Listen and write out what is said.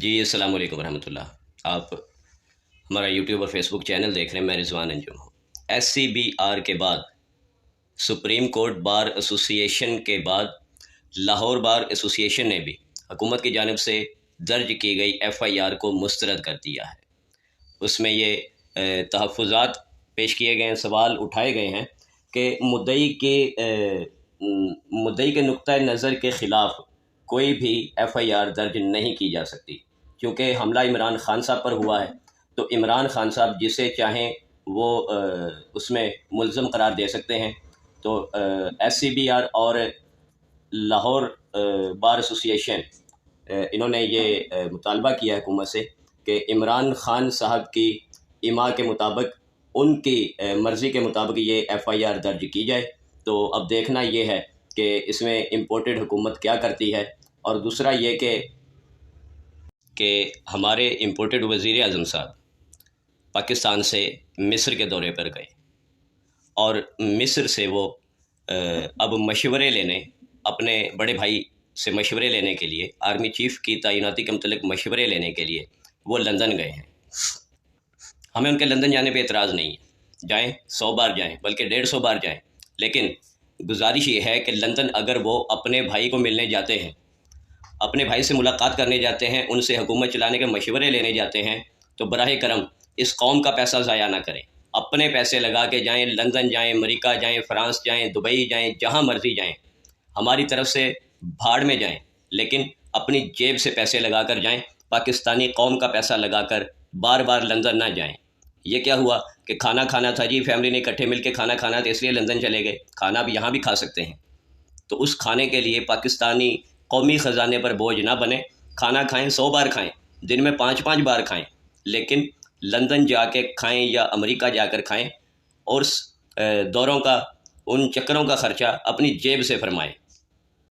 جی السلام علیکم ورحمۃ اللہ۔ آپ ہمارا یوٹیوب اور فیس بک چینل دیکھ رہے ہیں، میں رضوان انجم ہوں۔ SCBR کے بعد سپریم کورٹ بار ایسوسی ایشن کے بعد لاہور بار ایسوسی ایشن نے بھی حکومت کی جانب سے درج کی گئی FIR کو مسترد کر دیا ہے۔ اس میں یہ تحفظات پیش کیے گئے ہیں، سوال اٹھائے گئے ہیں کہ مدعی کے نقطۂ نظر کے خلاف کوئی بھی FIR درج نہیں کی جا سکتی، کیونکہ حملہ عمران خان صاحب پر ہوا ہے تو عمران خان صاحب جسے چاہیں وہ اس میں ملزم قرار دے سکتے ہیں۔ تو SCBR اور لاہور بار ایسوسی ایشن انہوں نے یہ مطالبہ کیا حکومت سے کہ عمران خان صاحب کی اما کے مطابق، ان کی مرضی کے مطابق یہ FIR درج کی جائے۔ تو اب دیکھنا یہ ہے کہ اس میں امپورٹڈ حکومت کیا کرتی ہے، اور دوسرا یہ کہ ہمارے امپورٹڈ وزیر اعظم صاحب پاکستان سے مصر کے دورے پر گئے، اور مصر سے وہ اب مشورے لینے، اپنے بڑے بھائی سے مشورے لینے کے لیے، آرمی چیف کی تعیناتی کے متعلق مشورے لینے کے لیے وہ لندن گئے ہیں۔ ہمیں ان کے لندن جانے پہ اعتراض نہیں ہے، جائیں 100 بار جائیں، بلکہ 150 بار جائیں، لیکن گزارش یہ ہے کہ لندن اگر وہ اپنے بھائی کو ملنے جاتے ہیں، اپنے بھائی سے ملاقات کرنے جاتے ہیں، ان سے حکومت چلانے کے مشورے لینے جاتے ہیں، تو براہ کرم اس قوم کا پیسہ ضائع نہ کریں، اپنے پیسے لگا کے جائیں، لندن جائیں، امریکہ جائیں، فرانس جائیں، دبئی جائیں، جہاں مرضی جائیں، ہماری طرف سے بھاڑ میں جائیں، لیکن اپنی جیب سے پیسے لگا کر جائیں، پاکستانی قوم کا پیسہ لگا کر بار بار لندن نہ جائیں۔ یہ کیا ہوا کہ کھانا کھانا تھا جی، فیملی نے اکٹھے مل کے کھانا کھانا تھا، اس لیے لندن چلے گئے، کھانا بھی یہاں بھی کھا سکتے ہیں۔ تو اس کھانے کے لیے پاکستانی قومی خزانے پر بوجھ نہ بنے، کھانا کھائیں، 100 بار کھائیں، دن میں 5 بار کھائیں، لیکن لندن جا کے کھائیں یا امریکہ جا کر کھائیں، اور دوروں کا، ان چکروں کا خرچہ اپنی جیب سے فرمائیں۔